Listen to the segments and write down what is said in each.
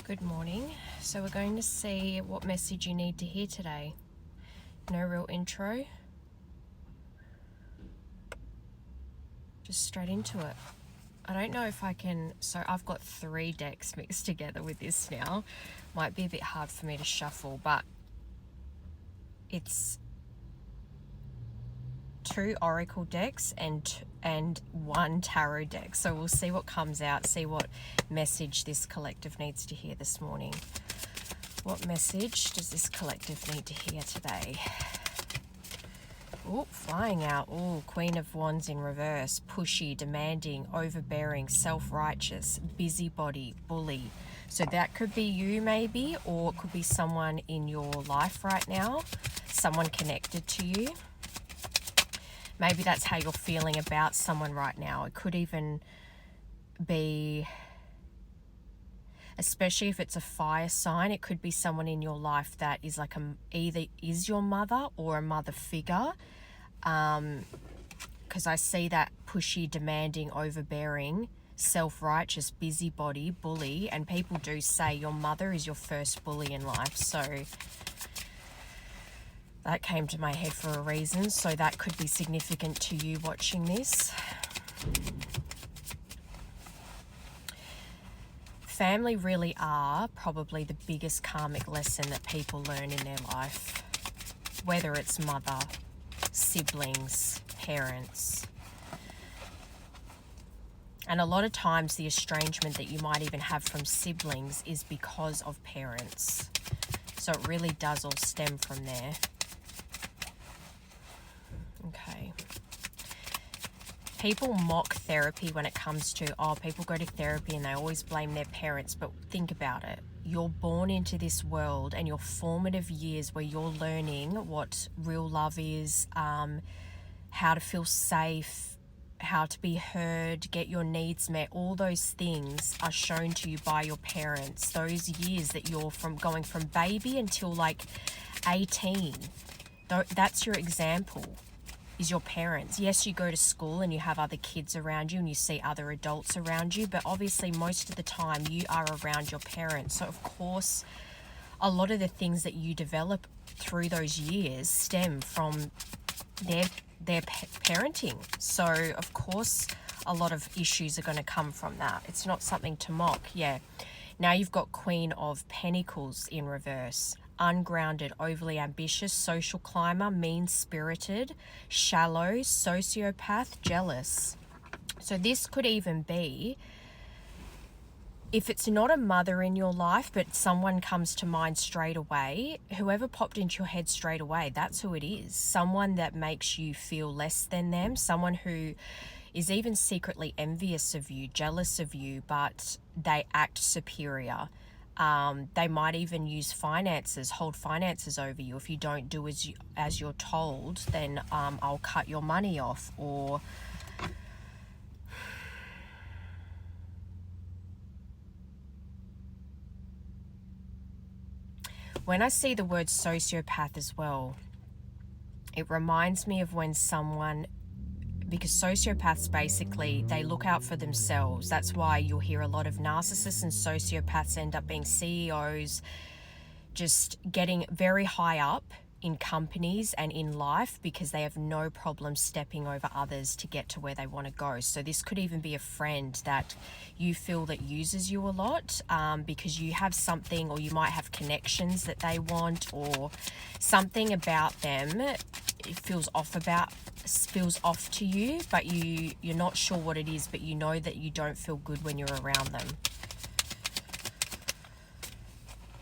Good morning. So we're going to see what message you need to hear today. No real intro. Just straight into it. I don't know if I can, so I've got 3 decks mixed together with this now. Might be a bit hard for me to shuffle, but it's 2 oracle decks and 1 tarot deck. So we'll see what comes out, see what message this collective needs to hear this morning. What message does this collective need to hear today? Oh, flying out. Oh, Queen of Wands in reverse. Pushy, demanding, overbearing, self-righteous, busybody, bully. So that could be you maybe, or it could be someone in your life right now, someone connected to you. Maybe that's how you're feeling about someone right now. It could even be, especially if it's a fire sign, it could be someone in your life that is like either is your mother or a mother figure. Because I see that pushy, demanding, overbearing, self-righteous, busybody, bully, and people do say your mother is your first bully in life. So that came to my head for a reason, so that could be significant to you watching this. Family really are probably the biggest karmic lesson that people learn in their life, whether it's mother, siblings, parents. And a lot of times the estrangement that you might even have from siblings is because of parents. So it really does all stem from there. Okay. People mock therapy when it comes to, people go to therapy and they always blame their parents. But think about it. You're born into this world and your formative years where you're learning what real love is, how to feel safe, how to be heard, get your needs met, all those things are shown to you by your parents. Those years that you're going from baby until like 18, that's your example. Is your parents. Yes, you go to school and you have other kids around you and you see other adults around you, but obviously most of the time you are around your parents. So of course, a lot of the things that you develop through those years stem from their parenting. So of course, a lot of issues are going to come from that. It's not something to mock. Yeah. Now you've got Queen of Pentacles in reverse. Ungrounded, overly ambitious, social climber, mean-spirited, shallow, sociopath, jealous. So this could even be, if it's not a mother in your life, but someone comes to mind straight away, whoever popped into your head straight away, that's who it is. Someone that makes you feel less than them, someone who is even secretly envious of you, jealous of you, but they act superior. They might even use finances, hold finances over you. If you don't do as you're told, then I'll cut your money off. Or when I see the word sociopath as well, it reminds me of when someone, because sociopaths basically, they look out for themselves. That's why you'll hear a lot of narcissists and sociopaths end up being CEOs, just getting very high up in companies and in life because they have no problem stepping over others to get to where they want to go. So this could even be a friend that you feel that uses you a lot because you have something, or you might have connections that they want, or something about them it feels off to you, but you're not sure what it is, but you know that you don't feel good when you're around them.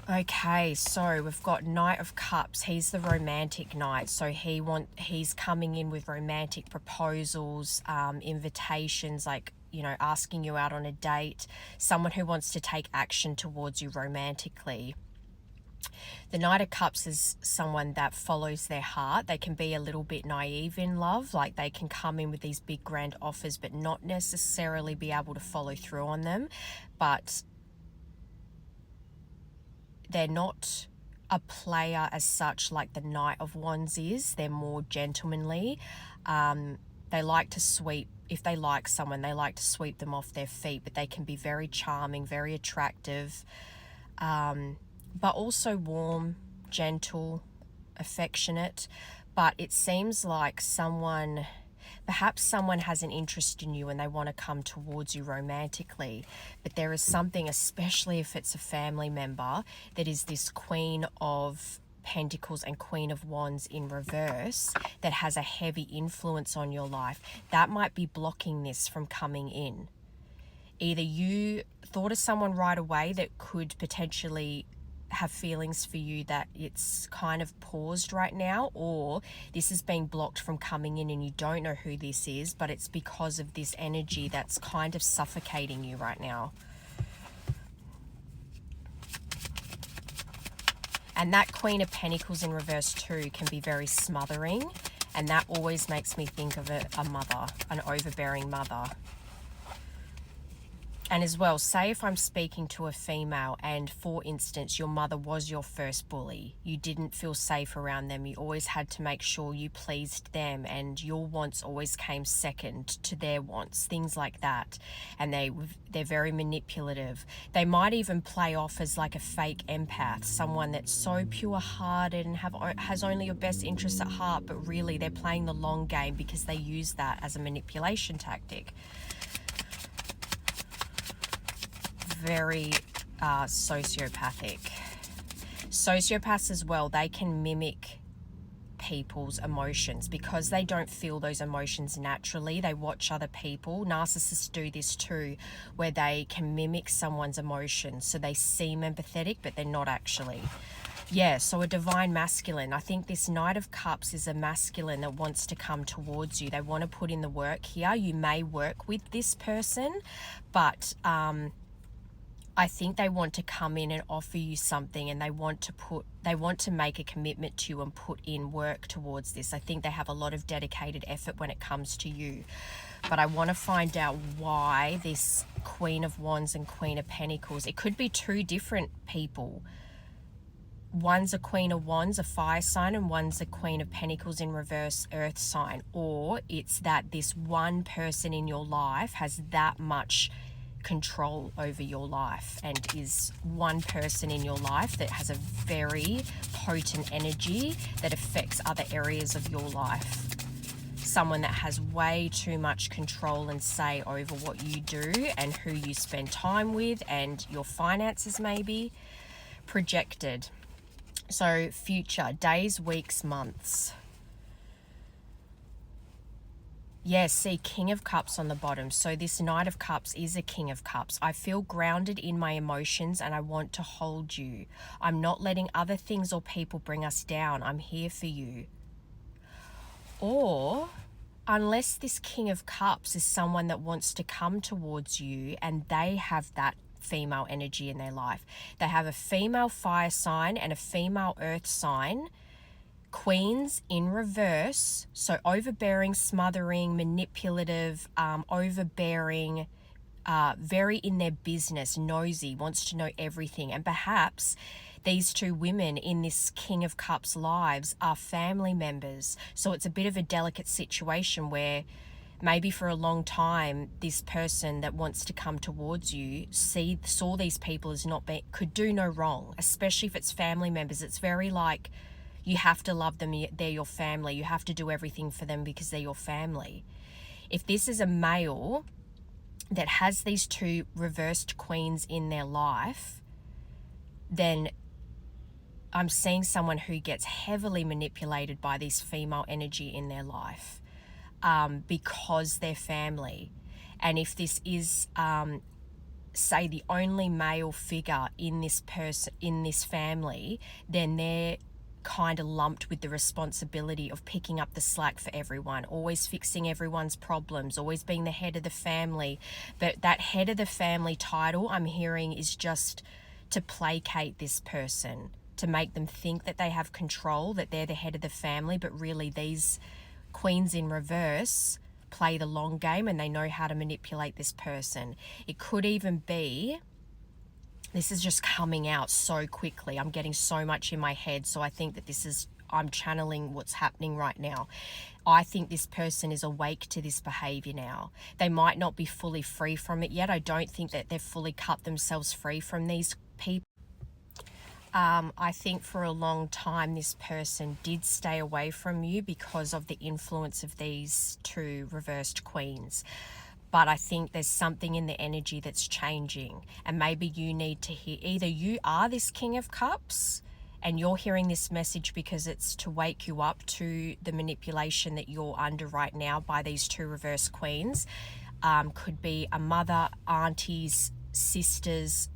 Okay, so we've got Knight of Cups. He's the romantic knight. So he's coming in with romantic proposals, invitations, like, asking you out on a date, someone who wants to take action towards you romantically. The Knight of Cups is someone that follows their heart. They can be a little bit naive in love, like they can come in with these big grand offers but not necessarily be able to follow through on them. But they're not a player as such like the Knight of Wands is. They're more gentlemanly. They like to sweep, if they like someone, they like to sweep them off their feet, but they can be very charming, very attractive. but also warm, gentle, affectionate. But it seems like perhaps someone has an interest in you and they want to come towards you romantically, but there is something, especially if it's a family member, that is this Queen of Pentacles and Queen of Wands in reverse that has a heavy influence on your life. That might be blocking this from coming in. Either you thought of someone right away that could potentially have feelings for you that it's kind of paused right now, or this is being blocked from coming in and you don't know who this is, but it's because of this energy that's kind of suffocating you right now. And that Queen of Pentacles in reverse too can be very smothering, and that always makes me think of a mother, an overbearing mother. And as well, say if I'm speaking to a female and, for instance, your mother was your first bully, you didn't feel safe around them, you always had to make sure you pleased them and your wants always came second to their wants, things like that. And they're very manipulative. They might even play off as like a fake empath, someone that's so pure-hearted and has only your best interests at heart, but really they're playing the long game because they use that as a manipulation tactic. Very sociopathic. Sociopaths as well, they can mimic people's emotions because they don't feel those emotions naturally. They watch other people. Narcissists do this too, where they can mimic someone's emotions. So they seem empathetic, but they're not actually. Yeah, so a divine masculine. I think this Knight of Cups is a masculine that wants to come towards you. They want to put in the work here. You may work with this person, but I think they want to come in and offer you something, and they want to make a commitment to you and put in work towards this. I think they have a lot of dedicated effort when it comes to you. But I want to find out why this Queen of Wands and Queen of Pentacles. It could be two different people. One's a Queen of Wands, a fire sign, and one's a Queen of Pentacles in reverse, earth sign. Or it's that this one person in your life has that much control over your life and is one person in your life that has a very potent energy that affects other areas of your life. Someone that has way too much control and say over what you do and who you spend time with and your finances maybe. Projected. So future, days, weeks, months. Yes, see, King of Cups on the bottom. So this Knight of Cups is a King of Cups. I feel grounded in my emotions and I want to hold you. I'm not letting other things or people bring us down. I'm here for you. Or unless this King of Cups is someone that wants to come towards you and they have that female energy in their life. They have a female fire sign and a female earth sign. Queens in reverse, so overbearing, smothering, manipulative, overbearing, very in their business, nosy, wants to know everything. And perhaps these two women in this King of Cups lives are family members. So it's a bit of a delicate situation where maybe for a long time, this person that wants to come towards you saw these people as could do no wrong, especially if it's family members. It's very like, you have to love them, they're your family. You have to do everything for them because they're your family. If this is a male that has these two reversed queens in their life, then I'm seeing someone who gets heavily manipulated by this female energy in their life because they're family. And if this is, say, the only male figure in this family, then they're kind of lumped with the responsibility of picking up the slack for everyone, always fixing everyone's problems, always being the head of the family. But that head of the family title I'm hearing is just to placate this person, to make them think that they have control, that they're the head of the family, but really these queens in reverse play the long game and they know how to manipulate this person. It could even be, this is just coming out so quickly. I'm getting so much in my head. So I think that I'm channeling what's happening right now. I think this person is awake to this behavior now. They might not be fully free from it yet. I don't think that they've fully cut themselves free from these people. I think for a long time this person did stay away from you because of the influence of these two reversed queens. But I think there's something in the energy that's changing. And maybe you need to hear, either you are this King of Cups and you're hearing this message because it's to wake you up to the manipulation that you're under right now by these two reversed queens. Could be a mother, aunties, sisters,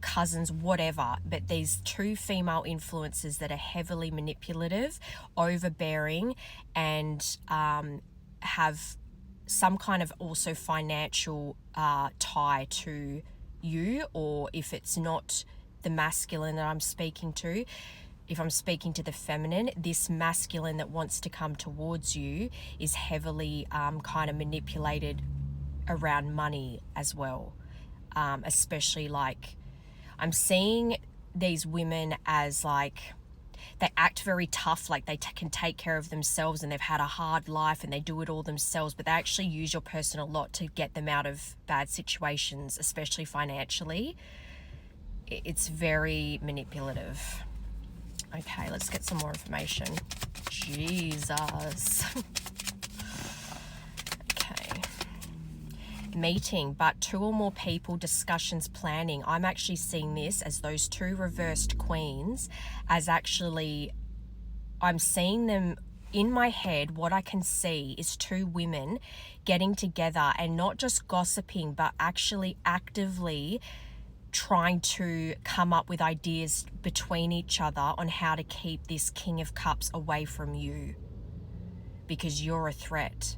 cousins, whatever, but these two female influences that are heavily manipulative, overbearing, and have some kind of also financial tie to you, or if it's not the masculine that I'm speaking to, if I'm speaking to the feminine, this masculine that wants to come towards you is heavily kind of manipulated around money as well, especially like I'm seeing these women as like they act very tough, like they can take care of themselves and they've had a hard life and they do it all themselves, but they actually use your person a lot to get them out of bad situations, especially financially. It's very manipulative. Okay, let's get some more information. Jesus. Okay. Meeting, but two or more people, discussions, planning. I'm actually seeing this as those two reversed queens as actually, I'm seeing them in my head. What I can see is two women getting together and not just gossiping, but actually actively trying to come up with ideas between each other on how to keep this King of Cups away from you because you're a threat.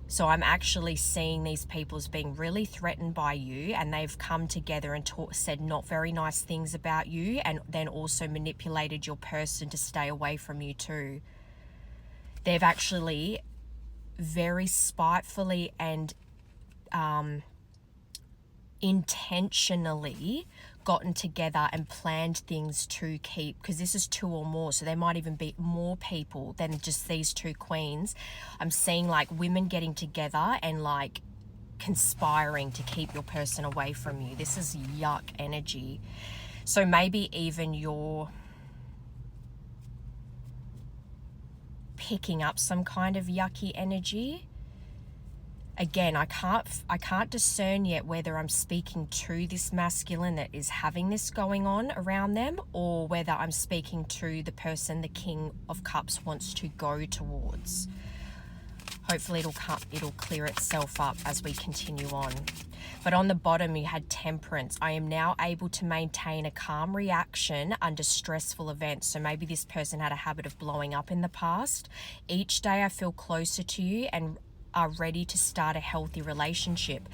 So I'm actually seeing these people as being really threatened by you, and they've come together and said not very nice things about you, and then also manipulated your person to stay away from you too. They've actually very spitefully and intentionally gotten together and planned things to keep, because this is two or more, so there might even be more people than just these two queens. I'm seeing like women getting together and like conspiring to keep your person away from you. This is yuck energy. So maybe even you're picking up some kind of yucky energy. Again, I can't discern yet whether I'm speaking to this masculine that is having this going on around them, or whether I'm speaking to the person the King of Cups wants to go towards. Hopefully it'll clear itself up as we continue on. But on the bottom you had Temperance. I am now able to maintain a calm reaction under stressful events. So maybe this person had a habit of blowing up in the past. Each day I feel closer to you and are ready to start a healthy relationship.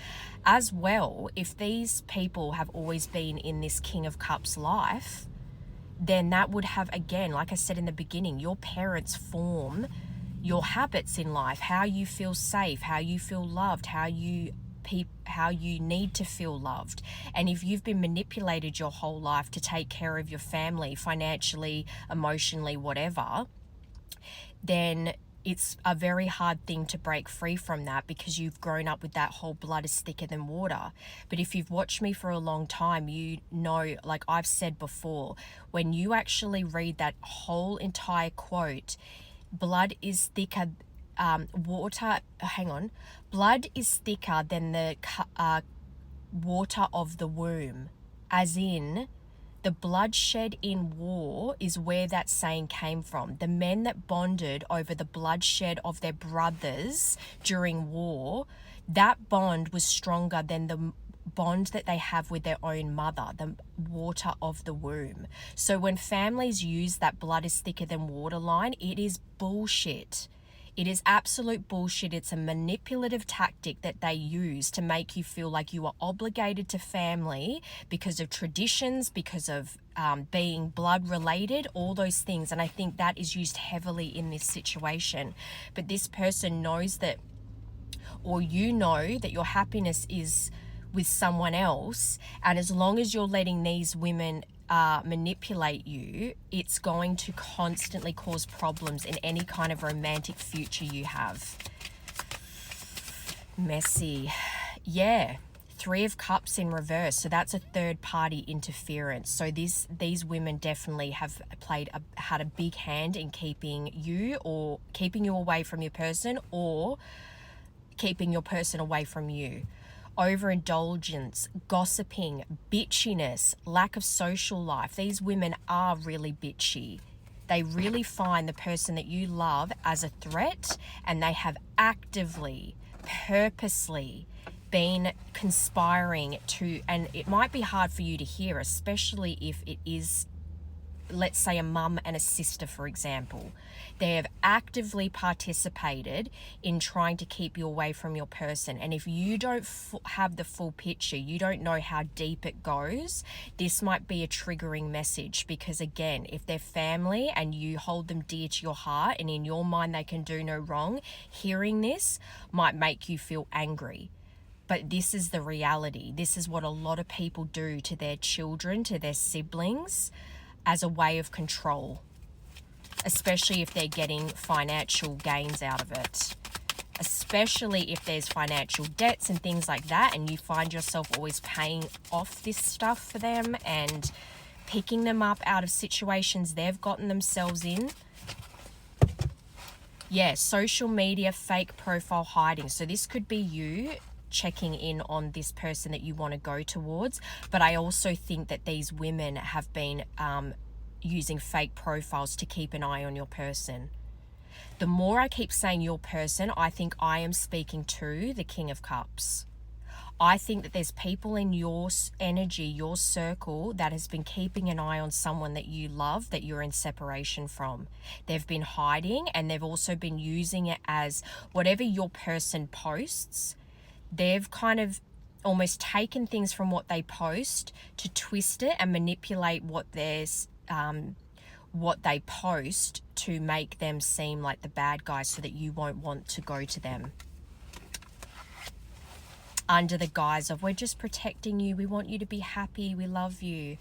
As well, if these people have always been in this King of Cups life, then that would have, again, like I said in the beginning, your parents form your habits in life, how you feel safe, how you feel loved, how you need to feel loved. And if you've been manipulated your whole life to take care of your family financially, emotionally, whatever, then it's a very hard thing to break free from that, because you've grown up with that whole blood is thicker than water. But if you've watched me for a long time, you know, like I've said before, when you actually read that whole entire quote, blood is thicker, blood is thicker than the water of the womb, as in, the bloodshed in war is where that saying came from. The men that bonded over the bloodshed of their brothers during war, that bond was stronger than the bond that they have with their own mother, the water of the womb. So when families use that blood is thicker than water line, it is bullshit. It is absolute bullshit. It's a manipulative tactic that they use to make you feel like you are obligated to family because of traditions, because of being blood related, all those things. And I think that is used heavily in this situation. But this person knows that, or you know that your happiness is with someone else. And as long as you're letting these women manipulate you, it's going to constantly cause problems in any kind of romantic future you have. Messy. Yeah. Three of Cups in reverse, so that's a third party interference. So these women definitely have had a big hand in keeping you away from your person, or keeping your person away from you. Overindulgence, gossiping, bitchiness, lack of social life. These women are really bitchy. They really find the person that you love as a threat, and they have actively, purposely been conspiring to, and it might be hard for you to hear, especially if it is, let's say, a mum and a sister, for example. They have actively participated in trying to keep you away from your person. And if you don't have the full picture, you don't know how deep it goes, this might be a triggering message. Because again, if they're family and you hold them dear to your heart and in your mind they can do no wrong, hearing this might make you feel angry. But this is the reality. This is what a lot of people do to their children, to their siblings, as a way of control, especially if they're getting financial gains out of it, especially if there's financial debts and things like that, and you find yourself always paying off this stuff for them and picking them up out of situations they've gotten themselves in. Yeah, social media, fake profile hiding. So this could be you checking in on this person that you want to go towards. But I also think that these women have been using fake profiles to keep an eye on your person. The more I keep saying your person, I think I am speaking to the King of Cups. I think that there's people in your energy, your circle, that has been keeping an eye on someone that you love, that you're in separation from. They've been hiding, and they've also been using it as whatever your person posts, they've kind of almost taken things from what they post to twist it and manipulate what they post to make them seem like the bad guys, so that you won't want to go to them. Under the guise of, we're just protecting you, we want you to be happy, we love you.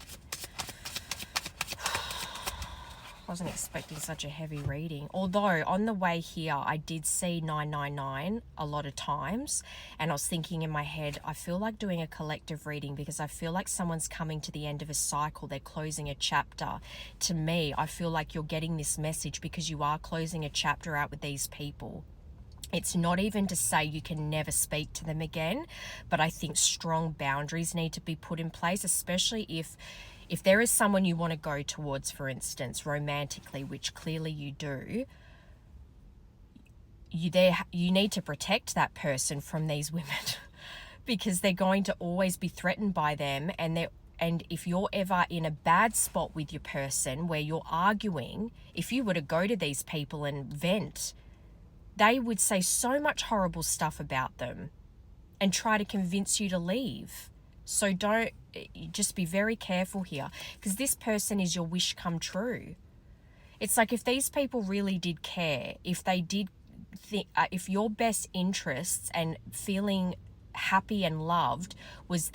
Wasn't expecting such a heavy reading. Although on the way here, I did see 999 a lot of times, and I was thinking in my head, I feel like doing a collective reading, because I feel like someone's coming to the end of a cycle. They're closing a chapter. To me, I feel like you're getting this message because you are closing a chapter out with these people. It's not even to say you can never speak to them again, but I think strong boundaries need to be put in place, especially if there is someone you want to go towards, for instance, romantically, which clearly you do. You need to protect that person from these women because they're going to always be threatened by them, and if you're ever in a bad spot with your person where you're arguing, if you were to go to these people and vent, they would say so much horrible stuff about them and try to convince you to leave. So just be very careful here, because this person is your wish come true. It's like, if these people really did care, if they did think, if your best interests and feeling happy and loved was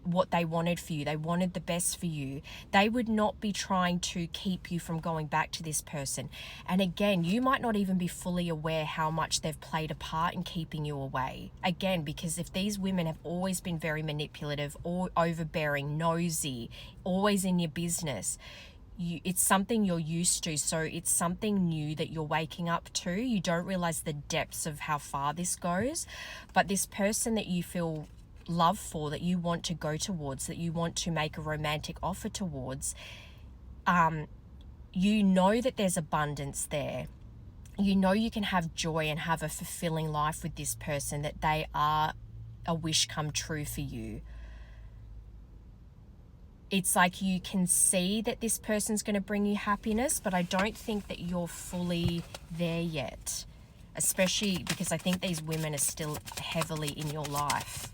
what they wanted for you, they wanted the best for you, they would not be trying to keep you from going back to this person. And again, you might not even be fully aware how much they've played a part in keeping you away. Again, because if these women have always been very manipulative or overbearing, nosy, always in your business, it's something you're used to, so it's something new that you're waking up to. You don't realize the depths of how far this goes, but this person that you feel love for, that you want to go towards, that you want to make a romantic offer towards, you know that there's abundance there. You know you can have joy and have a fulfilling life with this person, that they are a wish come true for you. It's like you can see that this person's going to bring you happiness, but I don't think that you're fully there yet, especially because I think these women are still heavily in your life.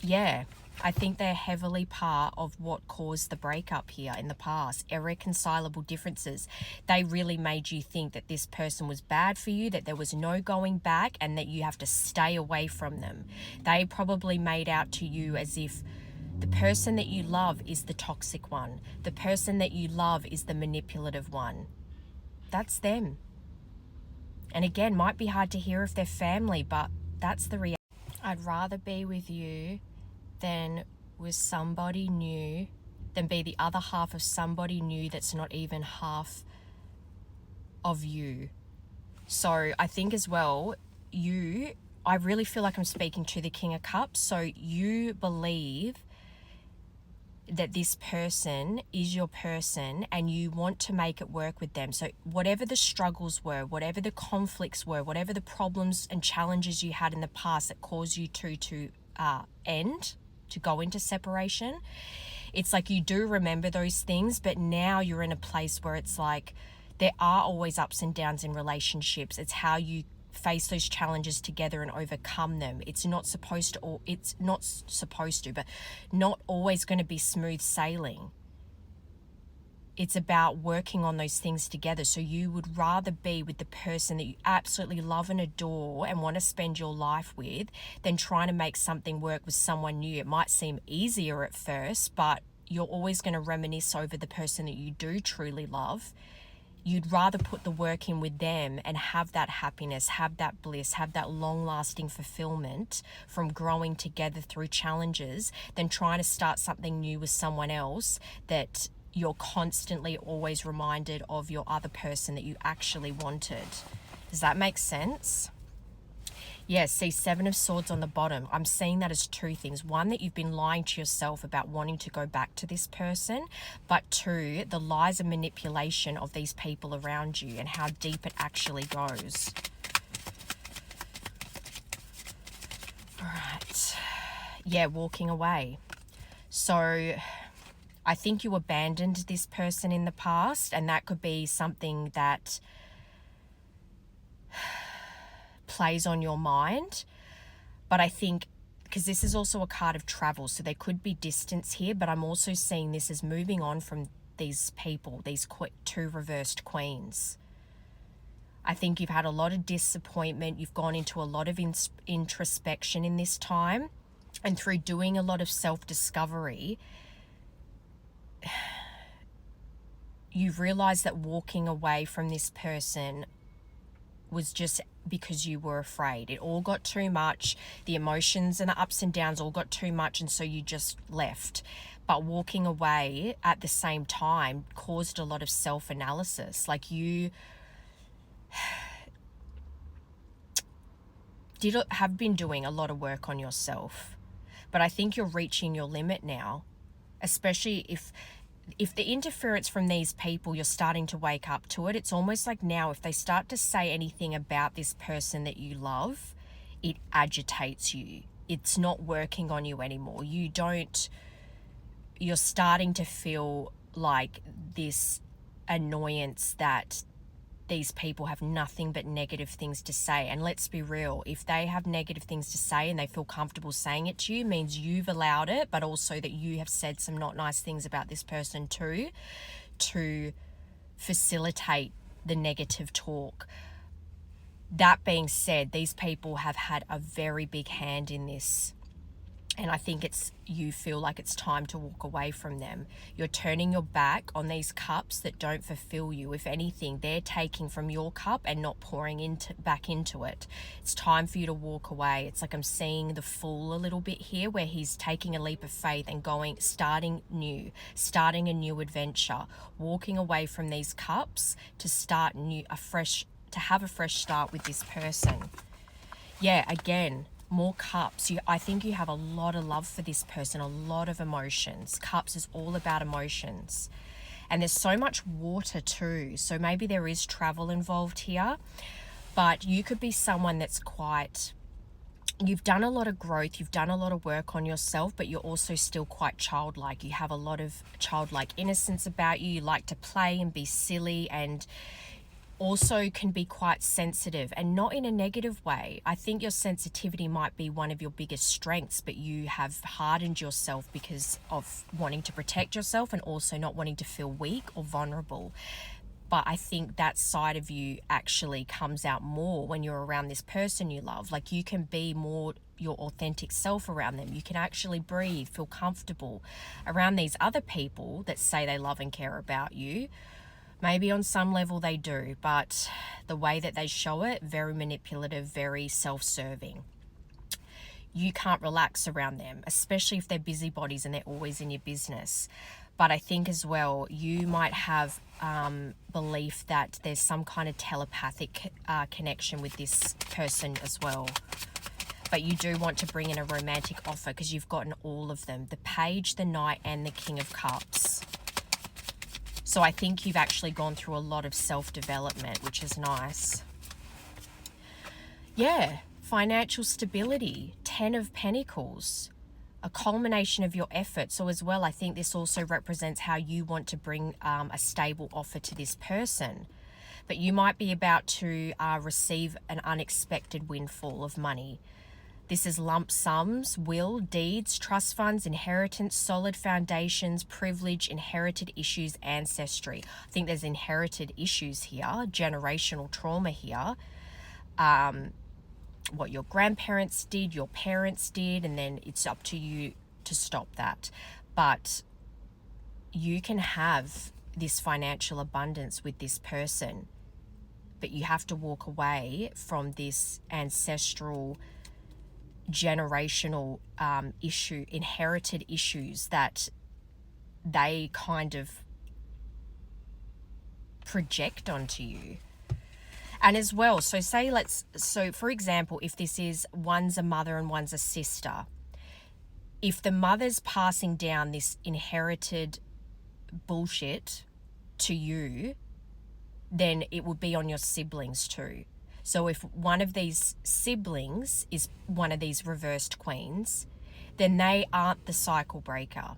Yeah, I think they're heavily part of what caused the breakup here in the past. Irreconcilable differences. They really made you think that this person was bad for you, that there was no going back, and that you have to stay away from them. They probably made out to you as if the person that you love is the toxic one. The person that you love is the manipulative one. That's them. And again, might be hard to hear if they're family, but that's the reality. I'd rather be with you than with somebody new, than be the other half of somebody new that's not even half of you. So I think as well, I really feel like I'm speaking to the King of Cups. So you believe that this person is your person and you want to make it work with them. So whatever the struggles were, whatever the conflicts were, whatever the problems and challenges you had in the past that caused you to end, to go into separation, it's like you do remember those things, but now you're in a place where it's like there are always ups and downs in relationships. It's how you face those challenges together and overcome them. It's not supposed to, but not always going to be smooth sailing. It's about working on those things together. So you would rather be with the person that you absolutely love and adore and want to spend your life with than trying to make something work with someone new. It might seem easier at first, but you're always going to reminisce over the person that you do truly love. You'd rather put the work in with them and have that happiness, have that bliss, have that long-lasting fulfillment from growing together through challenges than trying to start something new with someone else that you're constantly always reminded of your other person that you actually wanted. Does that make sense? Yes, see, Seven of Swords on the bottom. I'm seeing that as two things. One, that you've been lying to yourself about wanting to go back to this person. But two, the lies and manipulation of these people around you and how deep it actually goes. All right. Yeah, walking away. So I think you abandoned this person in the past, and that could be something that plays on your mind. But I think, because this is also a card of travel, so there could be distance here, but I'm also seeing this as moving on from these people, these two reversed queens. I think you've had a lot of disappointment. You've gone into a lot of introspection in this time, and through doing a lot of self-discovery, you've realized that walking away from this person was just because you were afraid. It all got too much. The emotions and the ups and downs all got too much, and so you just left. But walking away at the same time caused a lot of self-analysis. Like you have been doing a lot of work on yourself. But I think you're reaching your limit now, especially if the interference from these people, you're starting to wake up to it. It's almost like now if they start to say anything about this person that you love, it agitates you. It's not working on you anymore. You're starting to feel like this annoyance that these people have nothing but negative things to say. And let's be real, if they have negative things to say and they feel comfortable saying it to you, means you've allowed it, but also that you have said some not nice things about this person too, to facilitate the negative talk. That being said, these people have had a very big hand in this. And I think you feel like it's time to walk away from them. You're turning your back on these cups that don't fulfill you. If anything, they're taking from your cup and not pouring back into it. It's time for you to walk away. It's like I'm seeing the Fool a little bit here, where he's taking a leap of faith and starting a new adventure, walking away from these cups to start to have a fresh start with this person. Yeah, again, more cups. I think you have a lot of love for this person, a lot of emotions. Cups is all about emotions. And there's so much water too. So maybe there is travel involved here. But you could be someone that's you've done a lot of growth, you've done a lot of work on yourself, but you're also still quite childlike. You have a lot of childlike innocence about you. You like to play and be silly, and also can be quite sensitive, and not in a negative way. I think your sensitivity might be one of your biggest strengths, but you have hardened yourself because of wanting to protect yourself and also not wanting to feel weak or vulnerable. But I think that side of you actually comes out more when you're around this person you love. Like you can be more your authentic self around them. You can actually breathe, feel comfortable around these other people that say they love and care about you. Maybe on some level they do, but the way that they show it, very manipulative, very self-serving. You can't relax around them, especially if they're busybodies and they're always in your business. But I think as well, you might have belief that there's some kind of telepathic connection with this person as well. But you do want to bring in a romantic offer because you've gotten all of them. The Page, the Knight, and the King of Cups. So I think you've actually gone through a lot of self-development, which is nice. Yeah, financial stability, 10 of Pentacles, a culmination of your effort. So as well, I think this also represents how you want to bring a stable offer to this person. But you might be about to receive an unexpected windfall of money. This is lump sums, will, deeds, trust funds, inheritance, solid foundations, privilege, inherited issues, ancestry. I think there's inherited issues here, generational trauma here. What your grandparents did, your parents did, and then it's up to you to stop that. But you can have this financial abundance with this person, but you have to walk away from this ancestral generational issue, inherited issues that they kind of project onto you. And as well, so for example, if this is one's a mother and one's a sister, if the mother's passing down this inherited bullshit to you, then it would be on your siblings too. So if one of these siblings is one of these reversed queens, then they aren't the cycle breaker.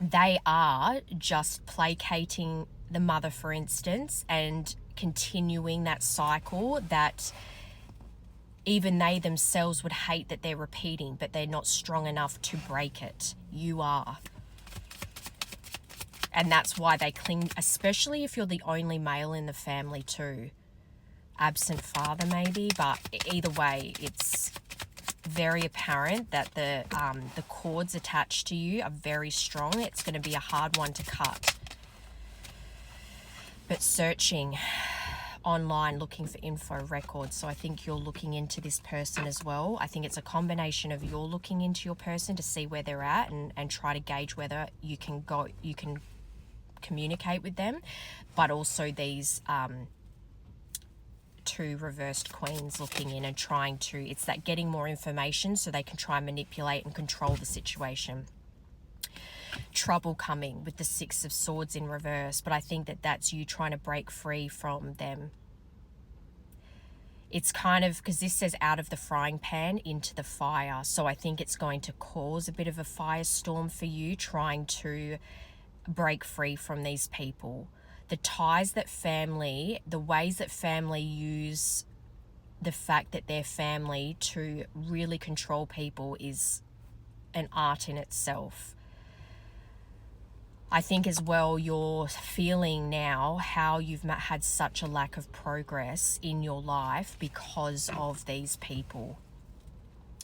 They are just placating the mother, for instance, and continuing that cycle that even they themselves would hate that they're repeating, but they're not strong enough to break it. You are. And that's why they cling, especially if you're the only male in the family too. Absent father maybe, but either way, it's very apparent that the cords attached to you are very strong. It's going to be a hard one to cut. But searching online, looking for info records. So I think you're looking into this person as well. I think it's a combination of you're looking into your person to see where they're at and try to gauge whether you can communicate with them, but also these two reversed queens looking in and trying to, it's that getting more information so they can try and manipulate and control the situation. Trouble coming with the Six of Swords in reverse, but I think that that's you trying to break free from them. It's kind of, because this says out of the frying pan into the fire, so I think it's going to cause a bit of a firestorm for you trying to break free from these people. The ties that family, the ways that family use the fact that they're family to really control people is an art in itself. I think as well you're feeling now how you've had such a lack of progress in your life because of these people.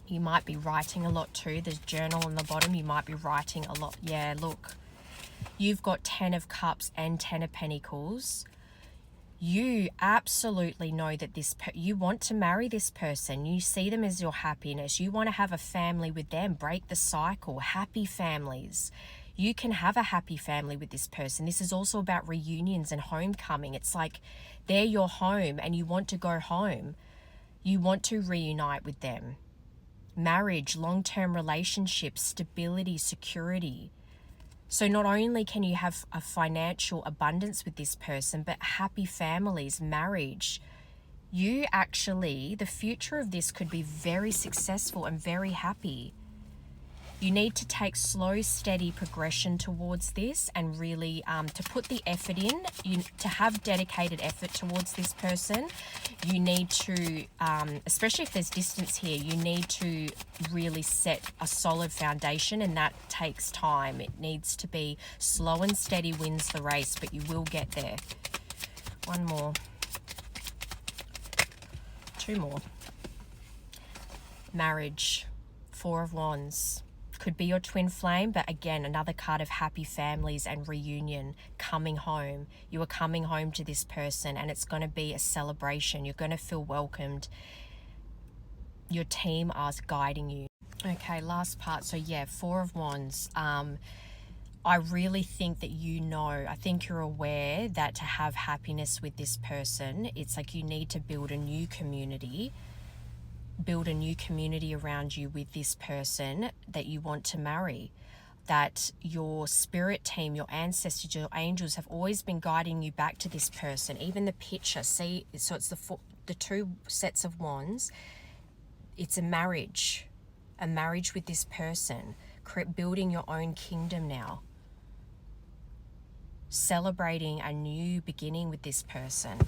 You might be writing a lot too. There's journal on the bottom. You might be writing a lot. Yeah, look. You've got 10 of Cups and 10 of Pentacles. You absolutely know that you want to marry this person. You see them as your happiness. You want to have a family with them. Break the cycle. Happy families. You can have a happy family with this person. This is also about reunions and homecoming. It's like they're your home and you want to go home. You want to reunite with them. Marriage, long-term relationships, stability, security. So not only can you have a financial abundance with this person, but happy families, marriage. You actually, the future of this could be very successful and very happy. You need to take slow, steady progression towards this and really to put the effort in, to have dedicated effort towards this person. You need to, especially if there's distance here, you need to really set a solid foundation, and that takes time. It needs to be slow and steady wins the race, but you will get there. One more. Two more. Marriage. Four of Wands. Could be your twin flame, but again, another card of happy families and reunion, coming home. You are coming home to this person, and it's going to be a celebration. You're going to feel welcomed. Your team are guiding you. Okay, last part. So yeah, Four of Wands. I really think that I think you're aware that to have happiness with this person, it's like you need to build a new community around you with this person that you want to marry. That your spirit team, your ancestors, your angels have always been guiding you back to this person. Even the picture, see, so it's the two sets of wands. It's a marriage with this person, building your own kingdom now. Celebrating a new beginning with this person.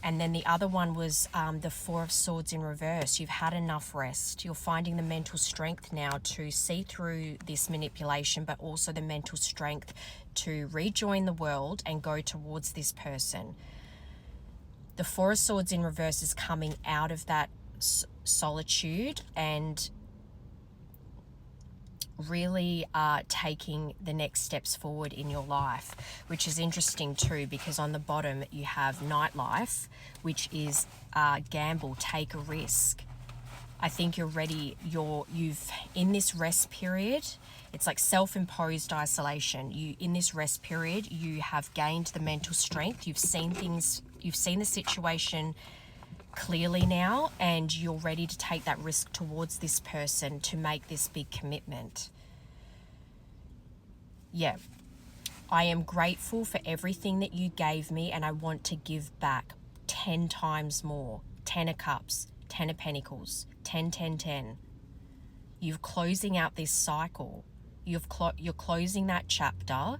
And then the other one was the Four of Swords in reverse. You've had enough rest. You're finding the mental strength now to see through this manipulation, but also the mental strength to rejoin the world and go towards this person. The Four of Swords in reverse is coming out of that solitude and really taking the next steps forward in your life, which is interesting too, because on the bottom you have nightlife, which is gamble, take a risk. I think you're ready. You've in this rest period, it's like self-imposed isolation. In this rest period, you have gained the mental strength. You've seen the situation clearly now, and you're ready to take that risk towards this person to make this big commitment. Yeah, I am grateful for everything that you gave me, and I want to give back 10 times more. 10 of Cups, 10 of Pentacles, 10, 10, 10. You're closing out this cycle. You're closing that chapter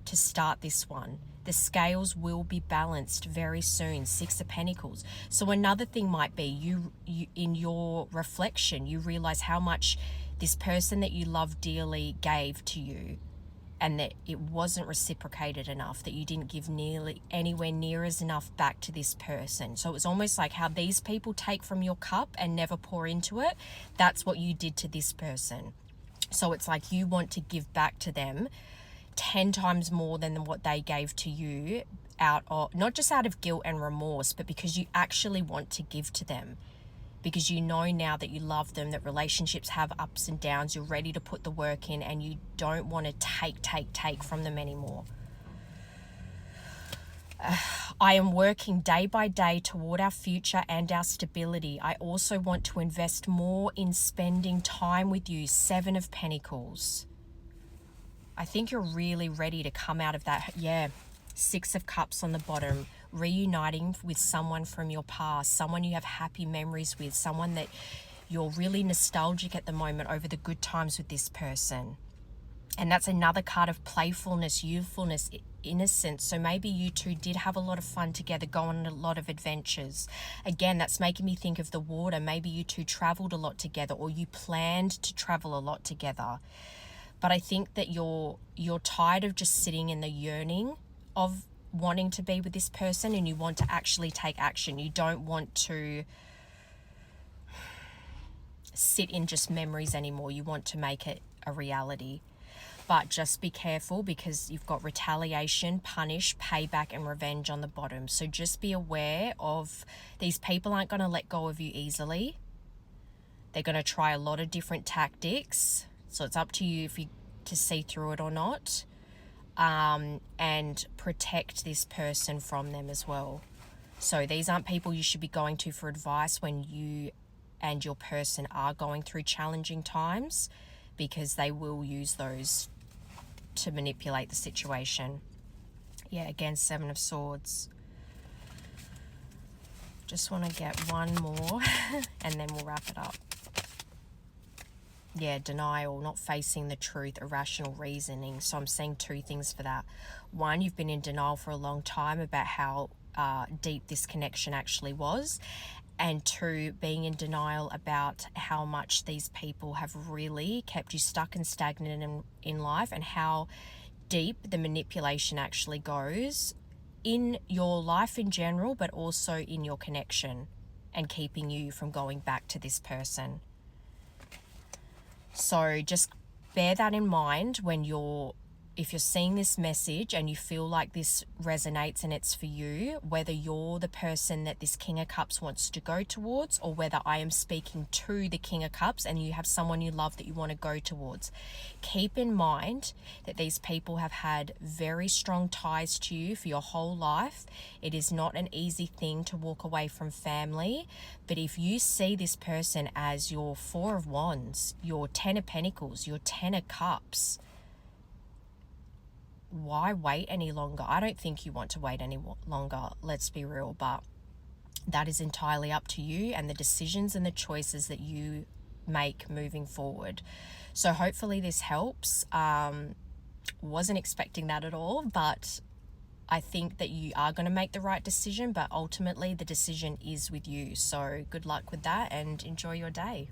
to start this one. The scales will be balanced very soon. 6 of Pentacles. So another thing might be you in your reflection, you realize how much this person that you love dearly gave to you, and that it wasn't reciprocated enough, that you didn't give nearly anywhere near as enough back to this person. So it was almost like how these people take from your cup and never pour into it. That's what you did to this person. So it's like you want to give back to them 10 times more than what they gave to you, out of not just out of guilt and remorse, but because you actually want to give to them, because you know now that you love them, that relationships have ups and downs. You're ready to put the work in, and you don't want to take from them anymore. I am working day by day toward our future and our stability. I also want to invest more in spending time with you. 7 of Pentacles. I think you're really ready to come out of that. Yeah, 6 of Cups on the bottom. Reuniting with someone from your past, someone you have happy memories with, someone that you're really nostalgic at the moment over the good times with this person. And that's another card of playfulness, youthfulness, innocence. So maybe you two did have a lot of fun together, go on a lot of adventures. Again, that's making me think of the water. Maybe you two traveled a lot together, or you planned to travel a lot together. But I think that you're tired of just sitting in the yearning of wanting to be with this person, and you want to actually take action. You don't want to sit in just memories anymore. You want to make it a reality. But just be careful, because you've got retaliation, punish, payback, and revenge on the bottom. So just be aware of these people aren't going to let go of you easily. They're going to try a lot of different tactics. So it's up to you to see through it or not. And protect this person from them as well. So these aren't people you should be going to for advice when you and your person are going through challenging times, because they will use those to manipulate the situation. Yeah, again, 7 of Swords. Just want to get one more and then we'll wrap it up. Yeah, denial, not facing the truth, irrational reasoning. So I'm seeing 2 things for that. 1, you've been in denial for a long time about how deep this connection actually was. And 2, being in denial about how much these people have really kept you stuck and stagnant in life, and how deep the manipulation actually goes in your life in general, but also in your connection, and keeping you from going back to this person. So just bear that in mind when if you're seeing this message and you feel like this resonates and it's for you, whether you're the person that this King of Cups wants to go towards, or whether I am speaking to the King of Cups and you have someone you love that you want to go towards. Keep in mind that these people have had very strong ties to you for your whole life. It is not an easy thing to walk away from family, but if you see this person as your Four of Wands, your Ten of Pentacles, your Ten of Cups, why wait any longer? I don't think you want to wait any longer, let's be real, but that is entirely up to you and the decisions and the choices that you make moving forward. So hopefully this helps. Wasn't expecting that at all, but I think that you are going to make the right decision, but ultimately the decision is with you. So good luck with that and enjoy your day.